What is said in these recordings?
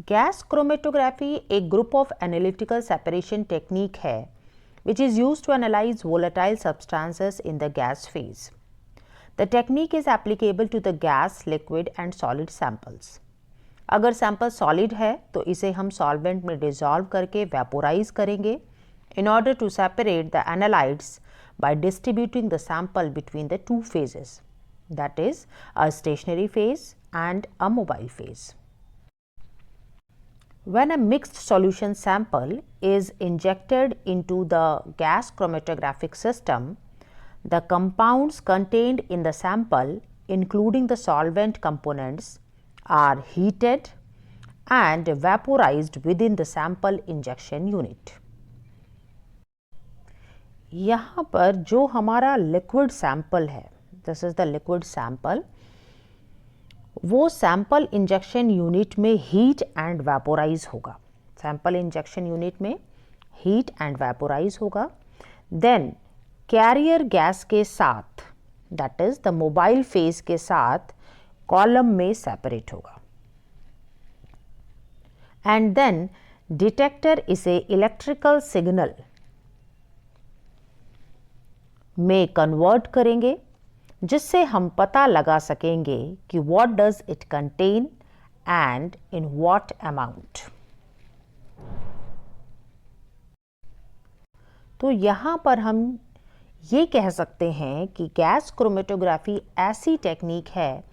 Gas chromatography एक group of analytical separation technique है which is used to analyze volatile substances in the gas phase. The technique is applicable to the gas, liquid and solid samples. अगर sample solid है तो इसे हम solvent में dissolve करके vaporise करेंगे in order to separate the analytes by distributing the sample between the two phases, that is a stationary phase and a mobile phase. When a mixed solution sample is injected into the gas chromatographic system, the compounds contained in the sample, including the solvent components, are heated and vaporized within the sample injection unit. यहाँ पर जो हमारा liquid sample है, this is the liquid sample, वो sample injection unit में heat and vaporise होगा. Sample injection unit में heat and vaporise होगा. देन कैरियर गैस के साथ, that is the mobile phase के साथ, कॉलम में सेपरेट होगा. एंड देन डिटेक्टर इसे इलेक्ट्रिकल सिग्नल में कन्वर्ट करेंगे, जिससे हम पता लगा सकेंगे कि what does it contain and in what amount. तो यहाँ पर हम ये कह सकते हैं कि गैस क्रोमेटोग्राफी ऐसी टेक्निक है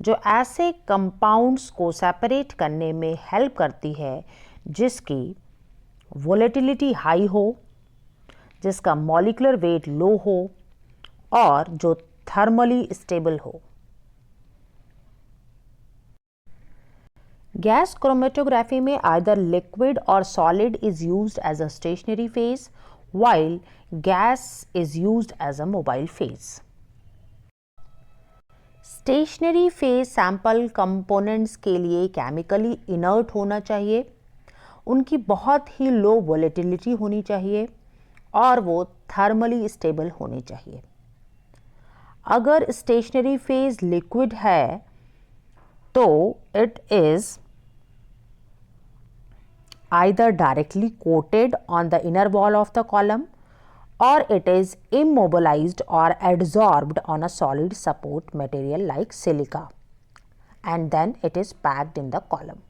जो ऐसे कंपाउंड्स को सेपरेट करने में हेल्प करती है जिसकी वोलेटिलिटी हाई हो, जिसका मॉलिक्यूलर वेट लो हो और जो थर्मली स्टेबल हो. गैस क्रोमेटोग्राफी में आइदर लिक्विड और solid is used as a stationary phase while gas is used as a mobile phase. Stationary phase sample components के लिए केमिकली इनर्ट होना चाहिए, उनकी बहुत ही लो वोलेटिलिटी होनी चाहिए और वो थर्मली स्टेबल होनी चाहिए. अगर स्टेशनरी फेज लिक्विड है तो it is either directly coated on the inner wall of the column or it is immobilized or adsorbed on a solid support material like silica, and then it is packed in the column.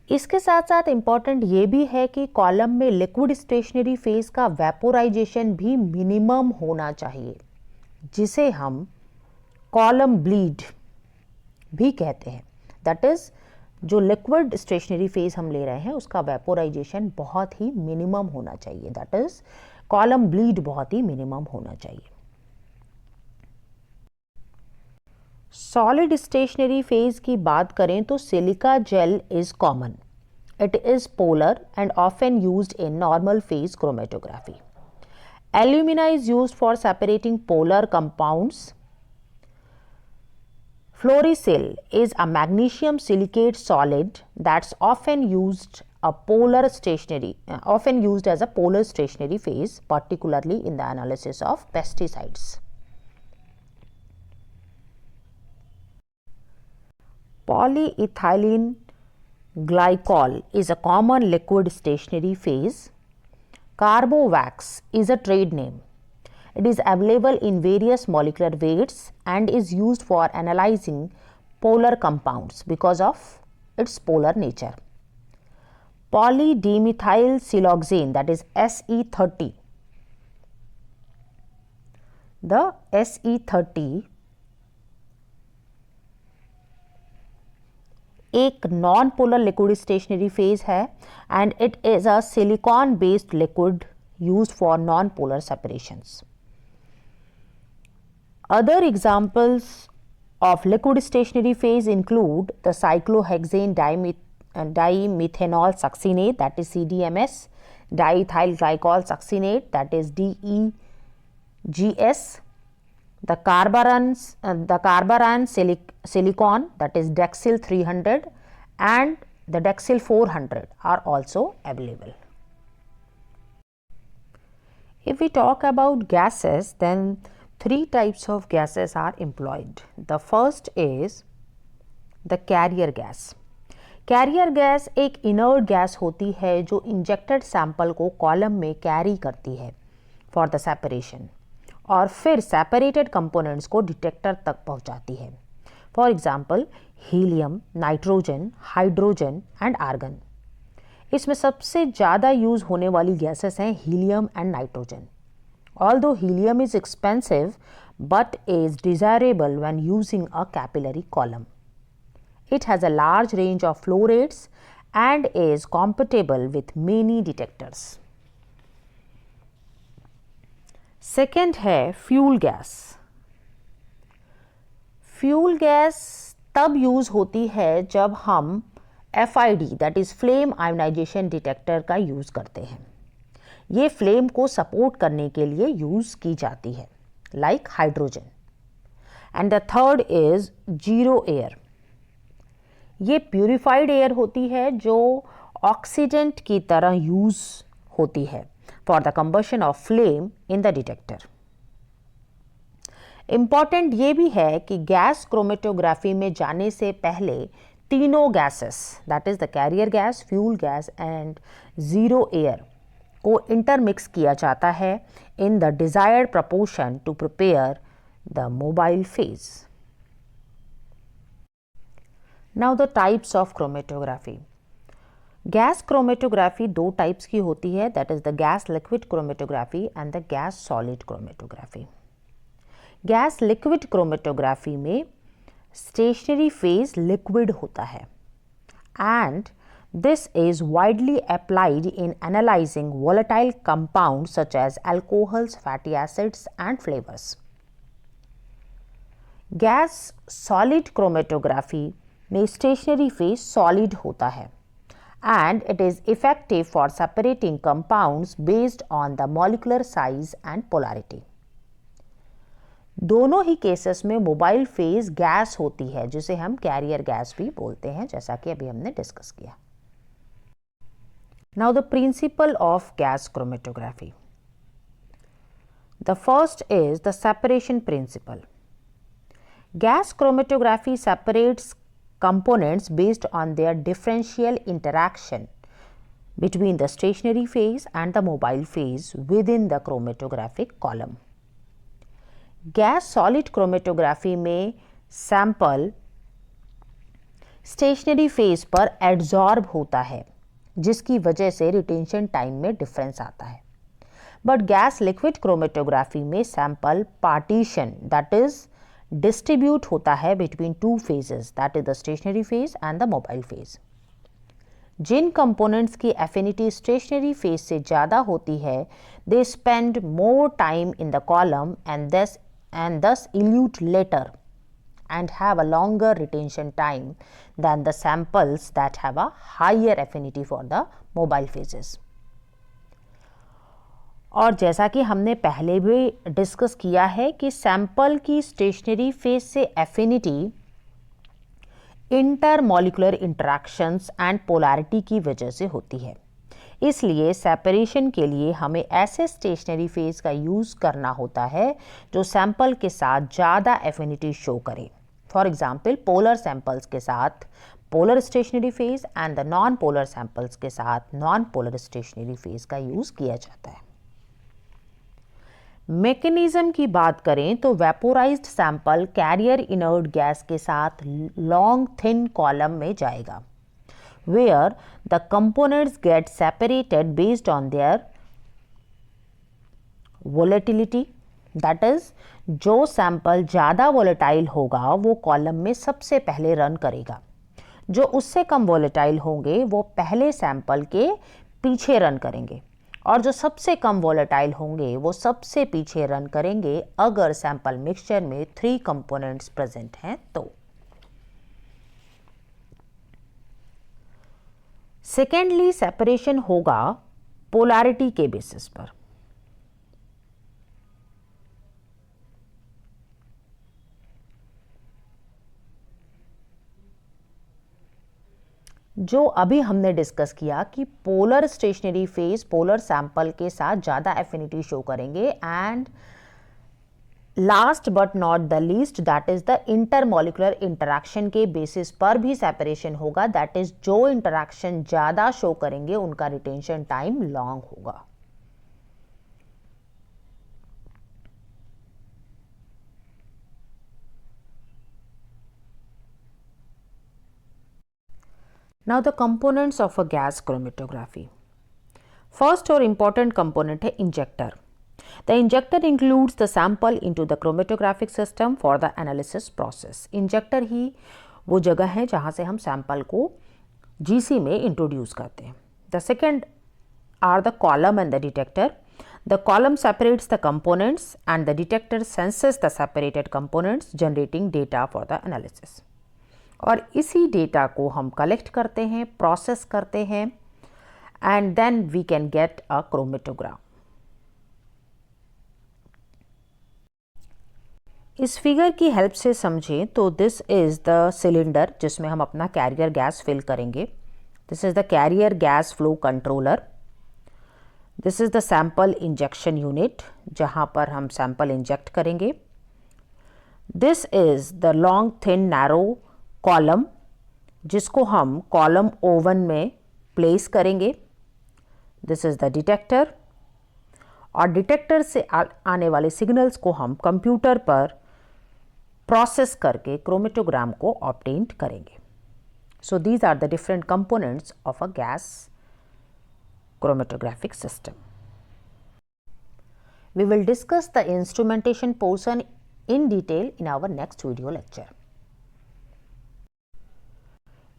इसके साथ साथ important ये भी है कि column में liquid stationary phase का vaporisation भी मिनिमम होना चाहिए, जिसे हम कॉलम ब्लीड भी कहते हैं. दैट इज जो लिक्विड स्टेशनरी फेज हम ले रहे हैं उसका वेपोराइजेशन बहुत ही मिनिमम होना चाहिए, दैट इज कॉलम ब्लीड बहुत ही मिनिमम होना चाहिए. सॉलिड स्टेशनरी फेज की बात करें तो silica gel is common. It is polar and often used in normal phase chromatography. Alumina is used for separating polar compounds. Fluorosil is a magnesium silicate solid that's often used as a polar stationary phase, particularly in the analysis of pesticides. Polyethylene glycol is a common liquid stationary phase. Carbovax is a trade name. It is available in various molecular weights and is used for analyzing polar compounds because of its polar nature. Polydimethyl siloxane, that is SE30. The SE30 एक non polar liquid stationary phase है and it is a silicon based liquid used for non polar separations. Other examples of liquid stationary phase include the cyclohexane dimethanol succinate, that is CDMS, diethyl glycol succinate, that is DEGS, the carbaran silicon, that is Dexil 300, and the Dexil 400 are also available. If we talk about gases, then three types of gases are employed. The first is the carrier gas. Carrier gas एक inert gas होती है जो injected sample को column में carry करती है for the separation और फिर सेपरेटेड कंपोनेंट्स को डिटेक्टर तक पहुंचाती है। For example helium, nitrogen, hydrogen and argon. इसमें सबसे ज़्यादा यूज होने वाली गैसेस हैं helium and nitrogen. Although helium is expensive but is desirable when using a capillary column. It has a large range of flow rates and is compatible with many detectors. Second है fuel gas. Fuel gas तब use होती है जब हम FID that is flame ionization detector का use करते हैं। ये फ्लेम को सपोर्ट करने के लिए यूज की जाती है like hydrogen. And the third is zero air. ये purified air होती है जो ऑक्सीडेंट की तरह यूज होती है for the combustion of flame in the detector. Important ये भी है कि गैस क्रोमेटोग्राफी में जाने से पहले तीनों gases that is the carrier gas, fuel gas and zero air को इंटरमिक्स किया जाता है in the desired proportion to prepare the mobile phase. Now the types of chromatography. Gas chromatography दो टाइप्स की होती है, that is the gas liquid chromatography and the gas solid chromatography. Gas liquid chromatography में stationary phase liquid होता है and this is widely applied in analyzing volatile compounds such as alcohols, fatty acids and flavors. Gas solid chromatography में stationary phase solid होता है and it is effective for separating compounds based on the molecular size and polarity. दोनों ही cases में mobile phase gas होती है जिसे हम career gas भी बोलते हैं, जैसा कि अभी हमने डिस्कस किया। Now the principle of gas chromatography. The first is the separation principle. Gas chromatography separates components based on their differential interaction between the stationary phase and the mobile phase within the chromatographic column. Gas solid chromatography में sample stationary phase पर adsorb होता है जिसकी वजह से retention time में difference आता है। बट गैस लिक्विड क्रोमेटोग्राफी में sample partition that is distribute होता है between two phases that is the stationary phase and the mobile phase. जिन कंपोनेंट्स की एफिनिटी स्टेशनरी फेज से ज़्यादा होती है they spend more time in the column and thus elute later and have a longer retention time than the samples that have a higher affinity for the mobile phases. और जैसा कि हमने पहले भी डिस्कस किया है कि सैंपल की स्टेशनरी फेज से affinity intermolecular interactions and polarity की वजह से होती है। इसलिए सेपरेशन के लिए हमें ऐसे स्टेशनरी फेज का यूज़ करना होता है जो सैंपल के साथ ज़्यादा एफिनिटी शो करे। फॉर एग्जाम्पल पोलर सैंपल्स के साथ polar stationery phase and the non polar samples के साथ नॉन पोलर स्टेशनरी फेज का यूज़ किया जाता है। मैकेनिज्म की बात करें तो वेपोराइज्ड सैंपल कैरियर इनर्ट गैस के साथ लॉन्ग थिन कॉलम में जाएगा where the components get separated based on their volatility, that is जो सैंपल ज़्यादा वोलेटाइल होगा वो कॉलम में सबसे पहले रन करेगा, जो उससे कम वोलेटाइल होंगे वो पहले सैंपल के पीछे रन करेंगे और जो सबसे कम वोलेटाइल होंगे वो सबसे पीछे रन करेंगे अगर सैंपल मिक्सचर में 3 कंपोनेंट्स प्रेजेंट हैं तो। सेकेंडली सेपरेशन होगा पोलैरिटी के बेसिस पर। जो अभी हमने डिस्कस किया कि polar stationary phase polar sample के साथ ज़्यादा एफिनिटी शो करेंगे and last but not the least, that is the intermolecular interaction के बेसिस पर भी सेपरेशन होगा, दैट इज जो इंटरैक्शन ज़्यादा शो करेंगे उनका रिटेंशन टाइम लॉन्ग होगा. Now the components of a gas chromatography. First or important component है injector. The injector includes the sample into the chromatographic system for the analysis process. Injector ही वो जगह है जहाँ से हम sample को GC में introduce करते हैं. The second are the column and the detector. The column separates the components and the detector senses the separated components, generating data for the analysis. और इसी डेटा को हम कलेक्ट करते हैं, प्रोसेस करते हैं, and then we can get a chromatogram. इस figure की हेल्प से समझें तो दिस इज द सिलेंडर जिसमें हम अपना कैरियर गैस फिल करेंगे. This is the carrier gas flow controller. This is the sample injection unit जहां पर हम सैंपल इंजेक्ट करेंगे. This is the long thin narrow column जिसको हम कॉलम ओवन में प्लेस करेंगे. दिस इज द डिटेक्टर, और डिटेक्टर से आने वाले सिग्नल्स को हम कंप्यूटर पर प्रोसेस करके क्रोमेटोग्राम को ऑब्टेन करेंगे. So these are the different components of a gas chromatographic system. We will discuss the instrumentation portion in detail in our next video lecture.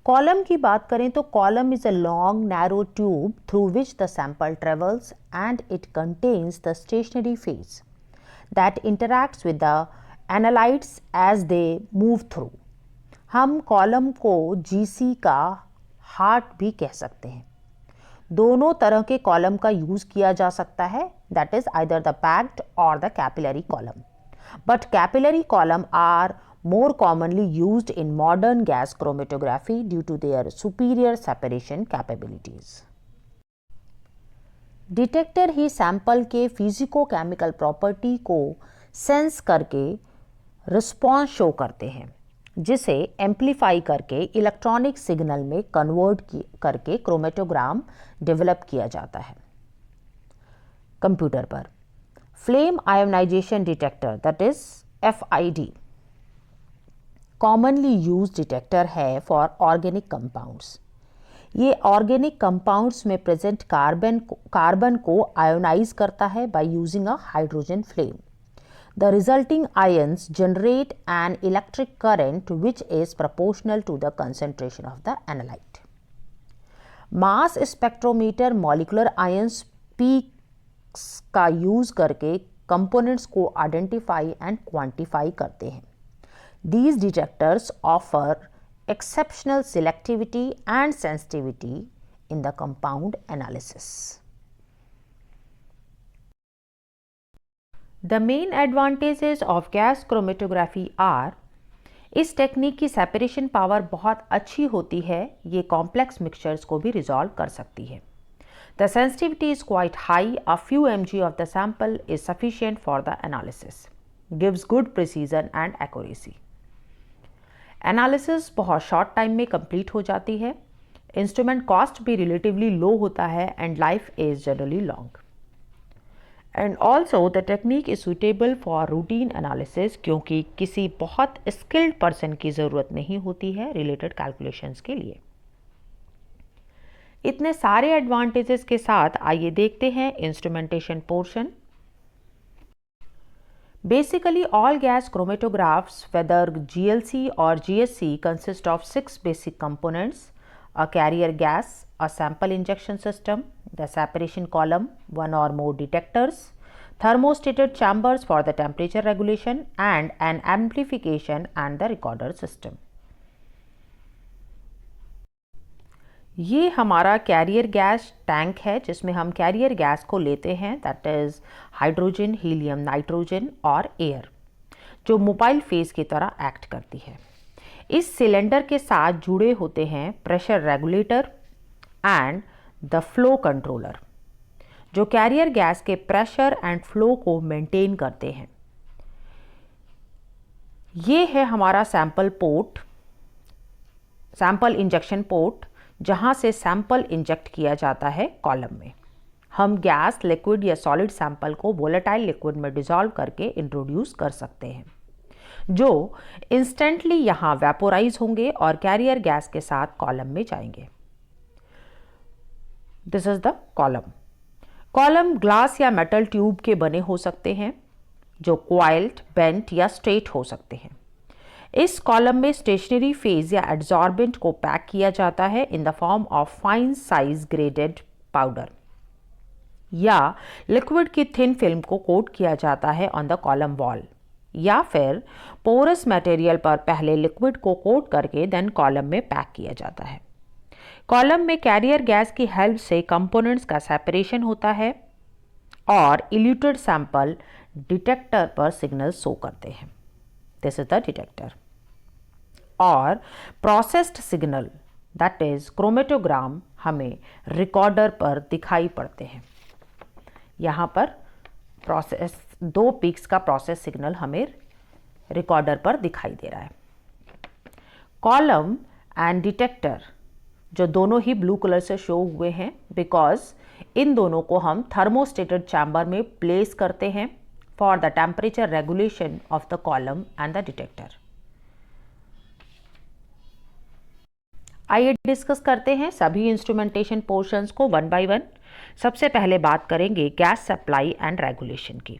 Column की बात करें तो column is a long narrow tube through which the sample travels and it contains the stationary phase that interacts with the analytes as they move through. हम column को GC का heart भी कह सकते हैं. दोनों तरह के कॉलम का यूज किया जा सकता है, that is either the packed or the capillary column. But capillary column are more commonly used in modern gas chromatography due to their superior separation capabilities. Detector ही सैंपल के फिजिको-केमिकल प्रॉपर्टी को sense करके response show करते हैं, जिसे amplify करके electronic signal में convert करके क्रोमेटोग्राम डेवलप किया जाता है कंप्यूटर पर. Flame ionization detector that is FID commonly use detector है फॉर ऑर्गेनिक कंपाउंड्स. ये ऑर्गेनिक कंपाउंड्स में प्रेजेंट कार्बन को आयोनाइज करता है by using a hydrogen flame. The resulting ions generate an electric current which is proportional to the concentration of the analyte. Mass spectrometer molecular ions peaks का use करके components को identify and quantify करते हैं. These detectors offer exceptional selectivity and sensitivity in the compound analysis. The main advantages of gas chromatography are इस technique की separation power बहुत अच्छी होती है, ये कॉम्प्लेक्स मिक्सचर्स को भी रिजॉल्व कर सकती है. The sensitivity is quite high, a few mg of the sample is sufficient for the analysis, gives good precision and accuracy. Analysis बहुत शॉर्ट टाइम में कंप्लीट हो जाती है. इंस्ट्रूमेंट कॉस्ट भी रिलेटिवली लो होता है and life is generally long. And also the technique is suitable for routine analysis क्योंकि किसी बहुत स्किल्ड पर्सन की ज़रूरत नहीं होती है रिलेटेड कैलकुलेशंस के लिए. इतने सारे एडवांटेजेस के साथ आइए देखते हैं instrumentation portion. Basically, all gas chromatographs, whether GLC or GSC, consist of 6 basic components: a carrier gas, a sample injection system, the separation column, one or more detectors, thermostated chambers for the temperature regulation, and an amplification and the recorder system. ये हमारा career gas tank है जिसमें हम career gas को लेते हैं, that is hydrogen, helium, nitrogen और air, जो मोबाइल फेज की तरह एक्ट करती है. इस सिलेंडर के साथ जुड़े होते हैं pressure regulator and the flow controller, जो कैरियर गैस के प्रेशर एंड फ्लो को मेंटेन करते हैं. ये है हमारा sample port, sample injection port, जहाँ से सैंपल इंजेक्ट किया जाता है कॉलम में। हम गैस, लिक्विड या सॉलिड सैंपल को वोलेटाइल लिक्विड में डिसॉल्व करके इंट्रोड्यूस कर सकते हैं, जो इंस्टेंटली यहाँ वेपोराइज होंगे और कैरियर गैस के साथ कॉलम में जाएंगे। This is the column. Column glass या मेटल ट्यूब के बने हो सकते हैं, जो क्वाइल्ड, बेंट या स्ट्रेट हो सकते हैं। इस कॉलम में स्टेशनरी फेज या एड्सॉर्बेंट को पैक किया जाता है in the form of fine size graded powder, या लिक्विड की थिन फिल्म को कोट किया जाता है ऑन द कॉलम वॉल, या फिर पोरस मटेरियल पर पहले लिक्विड को कोट करके देन कॉलम में पैक किया जाता है। कॉलम में कैरियर गैस की हेल्प से कंपोनेंट्स का सेपरेशन होता है और इल्यूटेड सैंपल डिटेक्टर पर सिग्नल शो करते हैं। This is the detector. और processed signal that is chromatogram हमें रिकॉर्डर पर दिखाई पड़ते हैं। यहाँ पर प्रोसेस 2 पीक्स का प्रोसेस सिग्नल हमें रिकॉर्डर पर दिखाई दे रहा है। कॉलम एंड डिटेक्टर जो दोनों ही ब्लू कलर से शो हुए हैं, बिकॉज इन दोनों को हम थर्मोस्टेटेड चैम्बर में प्लेस करते हैं for the temperature regulation of the column and the detector. आइए डिस्कस करते हैं सभी इंस्ट्रूमेंटेशन पोर्शंस को वन बाय वन। सबसे पहले बात करेंगे गैस सप्लाई एंड रेगुलेशन की।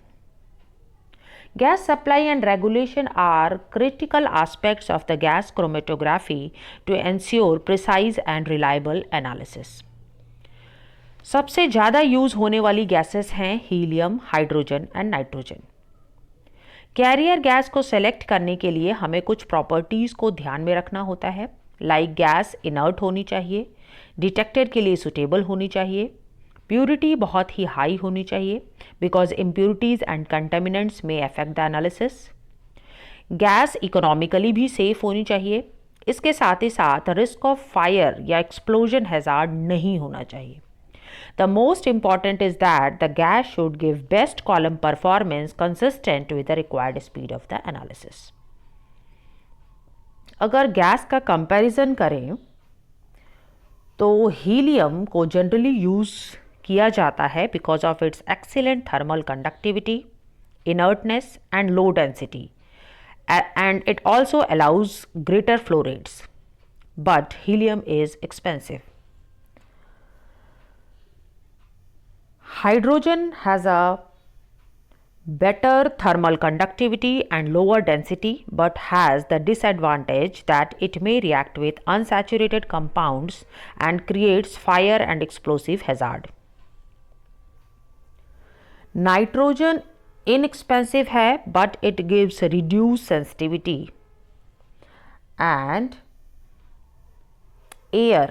Gas supply and regulation are critical aspects of the gas chromatography to ensure precise and reliable analysis. सबसे ज़्यादा यूज होने वाली गैसेस हैं helium, hydrogen and nitrogen. Carrier gas को सेलेक्ट करने के लिए हमें कुछ प्रॉपर्टीज़ को ध्यान में रखना होता है, लाइक गैस इनर्ट होनी चाहिए, डिटेक्टर के लिए सुटेबल होनी चाहिए, प्यूरिटी बहुत ही हाई होनी चाहिए बिकॉज इम्प्यूरिटीज़ एंड कंटेमिनेंट्स में affect the analysis. Gas economically भी सेफ होनी चाहिए। इसके साथ ही साथ रिस्क ऑफ फायर या एक्सप्लोजन हैजार्ड नहीं होना चाहिए। The most important is that the gas should give best column performance consistent with the required speed of the analysis. अगर गैस का कंपैरिजन करें तो हीलियम को जनरली यूज़ किया जाता है because of its excellent thermal conductivity, inertness and low density, and it also allows greater flow rates, but helium is expensive. Hydrogen has a better thermal conductivity and lower density, but has the disadvantage that it may react with unsaturated compounds and creates fire and explosive hazard. Nitrogen inexpensive है but it gives reduced sensitivity, and air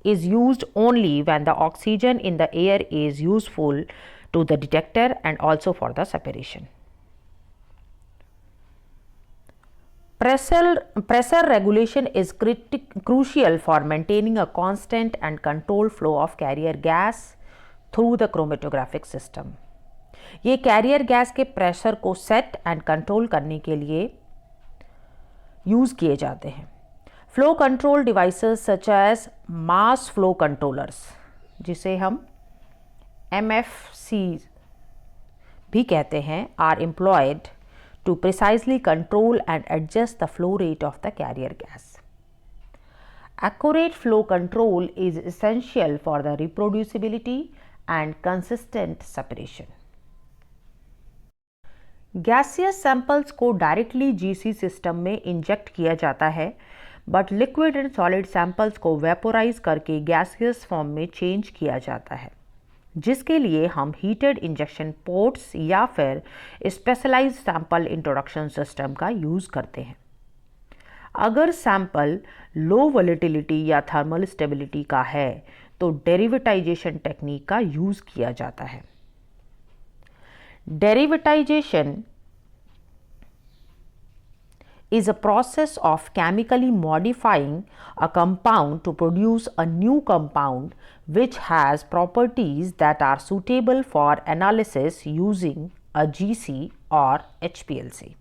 is used only when the oxygen in the air is useful to the detector and also for the separation. Pressure regulation is crucial for maintaining a constant and controlled flow of carrier gas through the chromatographic system. ये carrier gas के pressure को set and control करने के लिए use किए जाते हैं। Flow control devices such as mass flow controllers, जिसे हम MFC भी कहते हैं, are employed to precisely control and adjust the flow rate of the carrier gas. Accurate flow control is essential for the reproducibility and consistent separation. Gaseous samples को directly GC system में inject किया जाता है, but liquid and solid samples को vaporise करके gaseous form में change किया जाता है, जिसके लिए हम हीटेड इंजेक्शन पोर्ट्स या फिर स्पेशलाइज्ड सैंपल इंट्रोडक्शन सिस्टम का यूज़ करते हैं। अगर सैंपल लो वोलेटिलिटी या थर्मल स्टेबिलिटी का है तो डेरिवेटाइजेशन टेक्निक का यूज़ किया जाता है। Derivatization is a process of chemically modifying a compound to produce a new compound which has properties that are suitable for analysis using a GC or HPLC.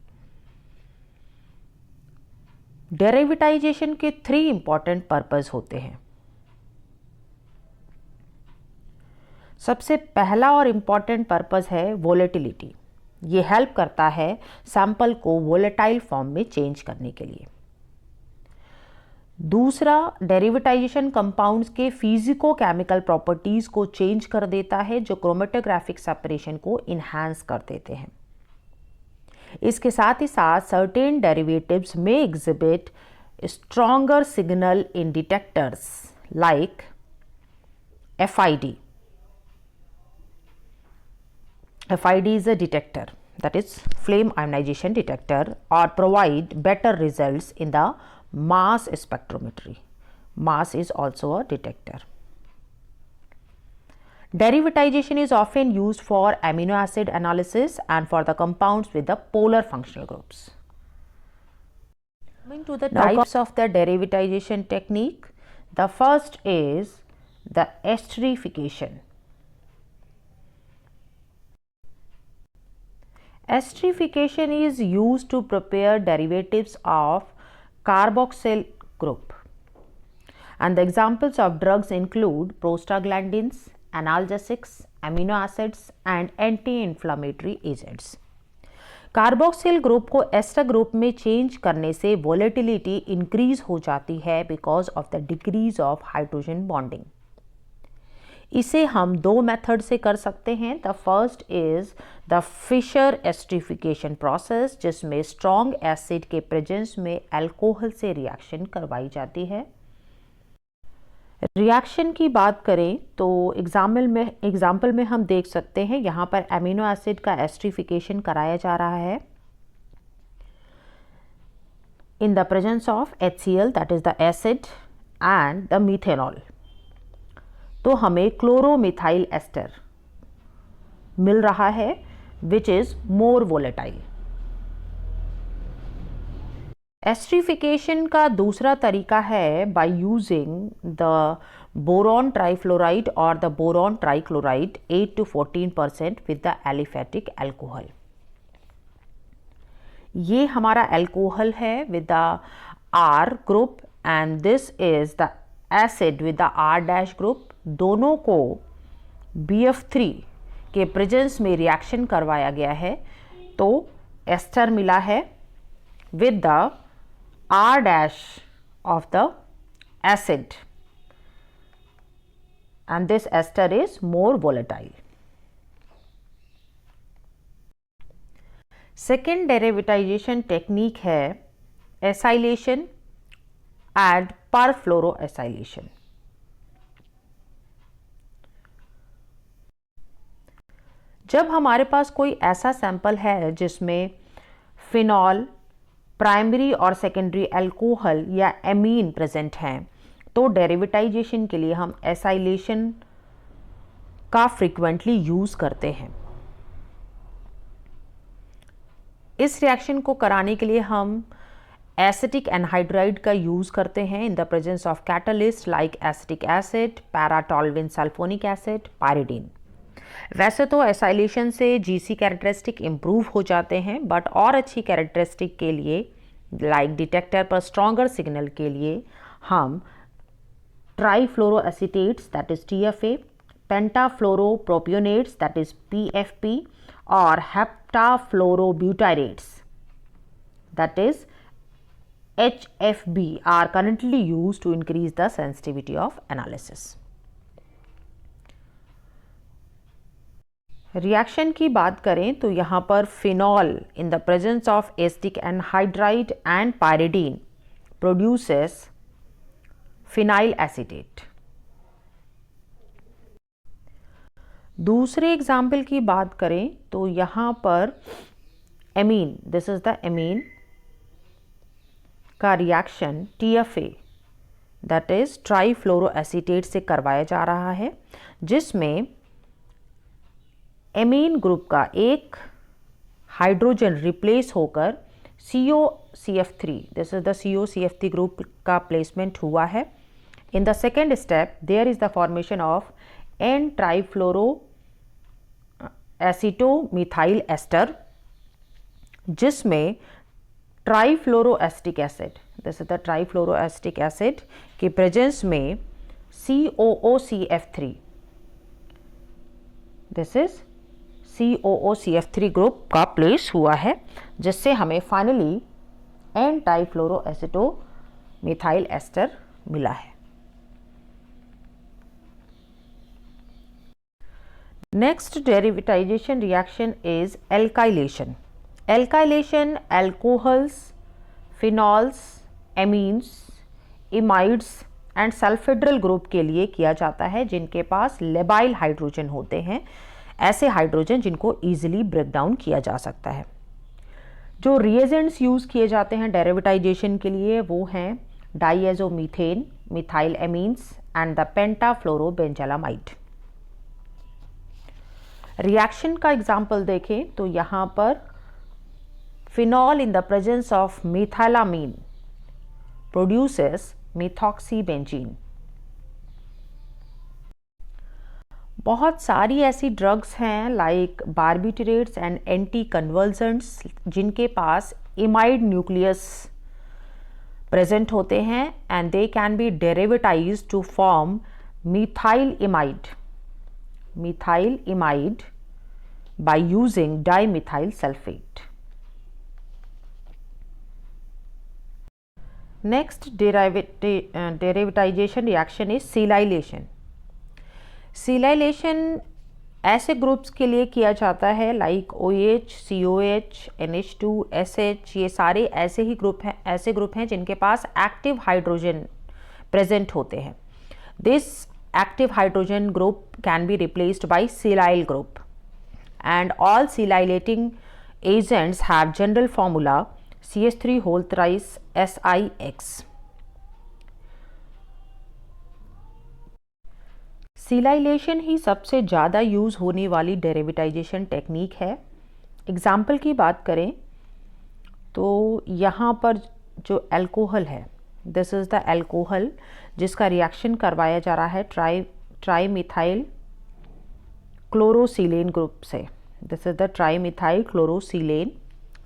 Derivatization के 3 important purpose होते हैं। सबसे पहला और important purpose है volatility. ये help करता है सैंपल को वोलेटाइल फॉर्म में चेंज करने के लिए। दूसरा, डेरिवेटाइजेशन कंपाउंड्स के फिजिको केमिकल प्रॉपर्टीज को चेंज कर देता है, जो क्रोमेटोग्राफिक सेपरेशन को इन्हांस कर देते हैं। इसके साथ ही साथ सर्टेन डेरिवेटिव्स में exhibit stronger signal in detectors like FID. FID is a detector, that is flame ionization detector, or provide better results in the mass spectrometry. Mass is also a detector. Derivatization is often used for amino acid analysis and for the compounds with the polar functional groups. Coming to the types of the derivatization technique, the first is the esterification. Esterification is used to prepare derivatives of carboxyl group, and the examples of drugs include prostaglandins, analgesics, amino acids and anti-inflammatory agents. Carboxyl group को ester group में change करने से volatility increase हो जाती है because of the decrease of hydrogen bonding. इसे हम 2 method से कर सकते हैं। The first is the Fischer esterification process, जिसमें स्ट्रॉन्ग एसिड के प्रेजेंस में अल्कोहल से रिएक्शन करवाई जाती है। रिएक्शन की बात करें तो एग्जाम्पल में हम देख सकते हैं, यहाँ पर एमिनो एसिड का एस्टरिफिकेशन कराया जा रहा है in the presence of HCl, that is the acid, and the methanol. तो हमें क्लोरोमिथाइल एस्टर मिल रहा है which is more volatile. Esterification का दूसरा तरीका है by using the boron trifluoride और the boron trichloride 8 to 14% with the aliphatic alcohol. ये हमारा अल्कोहल है with the R group and this is the acid with the R- group. दोनों को BF3 के प्रेजेंस में रिएक्शन करवाया गया है, तो एस्टर मिला है with the R- of the acid, and this ester is more volatile. Second derivatization technique है acylation and perfluoroacylation. जब हमारे पास कोई ऐसा सैंपल है जिसमें फिनॉल, प्राइमरी और सेकेंडरी अल्कोहल या एमीन प्रेजेंट हैं, तो डेरिवेटाइजेशन के लिए हम एसाइलेशन का फ्रीक्वेंटली यूज करते हैं। इस रिएक्शन को कराने के लिए हम एसिटिक एनहाइड्राइड का यूज करते हैं in the presence of catalyst like acetic acid, paratoluene sulphonic acid, pyridine. वैसे तो एसाइलेशन से GC कैरेक्टरिस्टिक इम्प्रूव हो जाते हैं, बट और अच्छी कैरेक्टरिस्टिक के लिए लाइक डिटेक्टर पर स्ट्रॉन्गर सिग्नल के लिए हम trifluoroacetates that is TFA, pentafluoropropionates that is PFP और heptafluorobutyrates that is HFB are currently used to increase the sensitivity of analysis. Reaction की बात करें तो यहाँ पर phenol in the presence of acetic anhydride and pyridine produces phenyl acetate. दूसरे example की बात करें तो यहाँ पर amine, this is the amine का रिएक्शन TFA दैट इज ट्राईफ्लोरोएसीटेट से करवाया जा रहा है, जिसमें एमीन ग्रुप का एक हाइड्रोजन रिप्लेस होकर COCF3, this is the COCF3 group का प्लेसमेंट हुआ है। In the second step there is the formation of N trifluoro acetomethyl ester, जिसमें trifluoroacetic acid this is the trifluoroacetic acid के presence में COOCF3, this is COOCF3 group का place हुआ है, जिससे हमें finally N difluoroaceto methyl ester मिला है। Next derivatization reaction is alkylation. Alkylation alcohols, phenols, amines, imides and sulphydryl group के लिए किया जाता है जिनके पास लेबाइल हाइड्रोजन होते हैं, ऐसे हाइड्रोजन जिनको इजीली ब्रेक डाउन किया जा सकता है। जो रिएजेंट्स यूज किए जाते हैं डेरिवेटाइजेशन के लिए वो हैं diazomethane, methyl amines and the pentafluorobenzylamide. Reaction का एग्जाम्पल देखें तो यहाँ पर phenol in the presence of methylamine produces methoxybenzene. बहुत सारी ऐसी ड्रग्स हैं like barbiturates and anticonvulsants जिनके पास इमाइड न्यूक्लियस प्रेजेंट होते हैं and they can be derivatized to form methyl imide by using dimethyl sulfate. Next derivatization reaction is silyllation. Silyllation ऐसे groups के लिए किया जाता है like OH, COH, NH2, SH, ये सारे ऐसे ग्रुप हैं जिनके पास एक्टिव हाइड्रोजन प्रेजेंट होते हैं। This active hydrogen group can be replaced by silyl group, and all silylating agents have general formula CH3 whole thrice SiX. सिलाइलेशन ही सबसे ज़्यादा यूज़ होने वाली डेरिवेटाइजेशन टेक्निक है। एग्जाम्पल की बात करें तो यहाँ पर जो अल्कोहल है, दिस इज़ द अल्कोहल जिसका रिएक्शन करवाया जा रहा है ट्राईमिथाइल क्लोरोसिलेन ग्रुप से। This is the trimethyl chlorosilane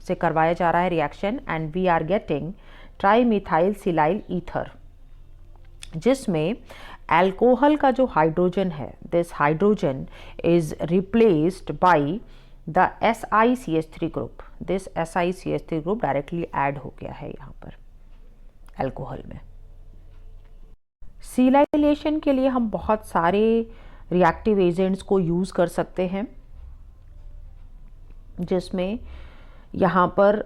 से करवाया जा रहा है reaction and we are getting trimethyl silyl ether, जिसमें अल्कोहल का जो हाइड्रोजन है, this hydrogen is replaced by the SiCH3 group. This SiCH3 group directly add हो गया है यहाँ पर अल्कोहल में। सिलाइलेशन के लिए हम बहुत सारे रिएक्टिव एजेंट्स को यूज़ कर सकते हैं, जिसमें यहाँ पर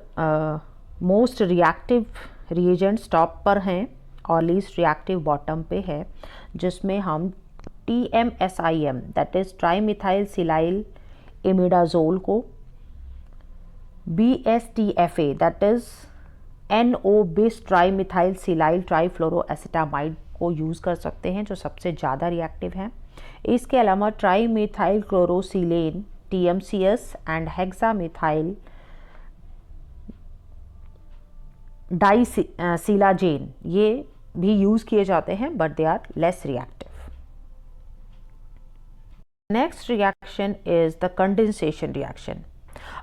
मोस्ट रिएक्टिव रिएजेंट्स टॉप पर हैं और लीस्ट रिएक्टिव बॉटम पे है, जिसमें हम TMSIM that is trimethyl silyl imidazole को, BSTFA दैट इज़ NO बिस ट्राईमिथाइल सिलाइल ट्राईफ्लोरोएसिटामाइड को यूज़ कर सकते हैं, जो सबसे ज़्यादा रिएक्टिव हैं। इसके अलावा trimethyl chlorosilane TMCS and hexamethyl disilazane ये भी यूज़ किए जाते हैं but they are less reactive. Next reaction is the condensation reaction.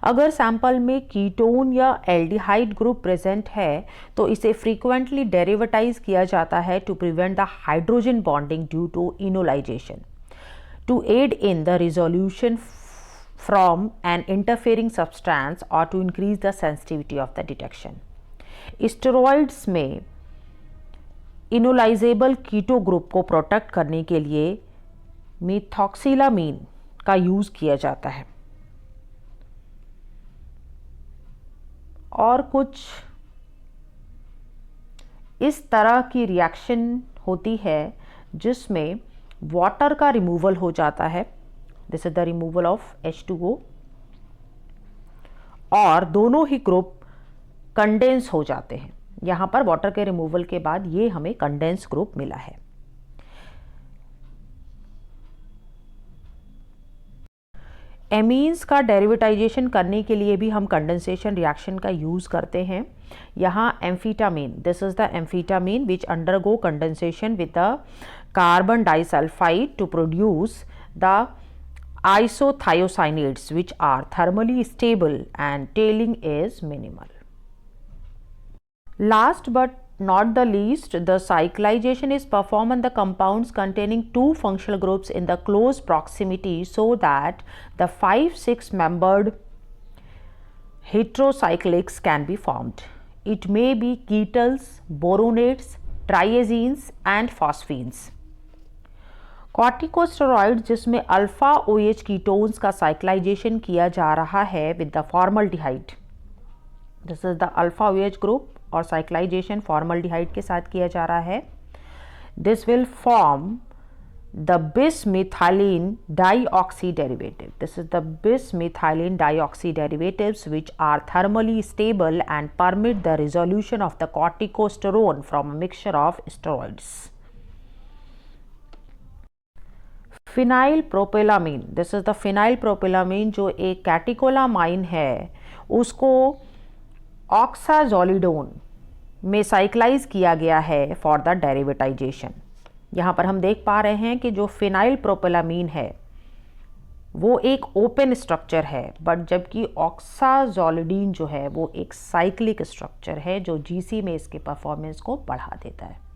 अगर सैंपल में कीटोन या एल्डिहाइड ग्रुप प्रेजेंट है तो इसे फ्रीक्वेंटली डेरिवेटाइज किया जाता है to prevent the hydrogen bonding due to enolization, to aid in the resolution from an interfering substance और to increase the sensitivity of the detection. Steroids में enolisable keto group को protect करने के लिए मिथॉक्सिलामीन का यूज़ किया जाता है। और कुछ इस तरह की रिएक्शन होती है जिसमें वाटर का रिमूवल हो जाता है, this is the removal of H2O, और दोनों ही ग्रुप कंडेंस हो जाते हैं। यहाँ पर वाटर के रिमूवल के बाद ये हमें कंडेंस ग्रुप मिला है। एमीन्स का डेरिवेटाइजेशन करने के लिए भी हम कंडेंसेशन रिएक्शन का यूज़ करते हैं। यहाँ amphetamine, this is the amphetamine which undergo condensation with the carbon disulphide to produce the isothiocyanates which are thermally stable and tailing is minimal. Last but not the least, the cyclization is performed on the compounds containing two functional groups in the close proximity so that the 5-6 membered heterocyclics can be formed. It may be ketals, boronates, triazines and phosphines. Corticosteroid जिसमें alpha OH ketones का cyclisation किया जा रहा है with the formaldehyde, this is the alpha OH group और cyclisation formaldehyde के साथ किया जा रहा है. This will form the bis-methylene dioxy derivative. This is the bis-methylene dioxy derivatives which are thermally stable and permit the resolution of the corticosterone from a mixture of steroids. Phenylpropylamine, this is the phenylpropylamine जो एक कैटिकोलामाइन है उसको ऑक्साजोलिडोन में साइक्लाइज किया गया है for the derivatization. यहाँ पर हम देख पा रहे हैं कि जो फिनाइलप्रोपेलामीन है वो एक ओपन स्ट्रक्चर है, बट जबकि ऑक्साजोलिडीन जो है वो एक साइक्लिक स्ट्रक्चर है जो जीसी में इसके परफॉर्मेंस को बढ़ा देता है.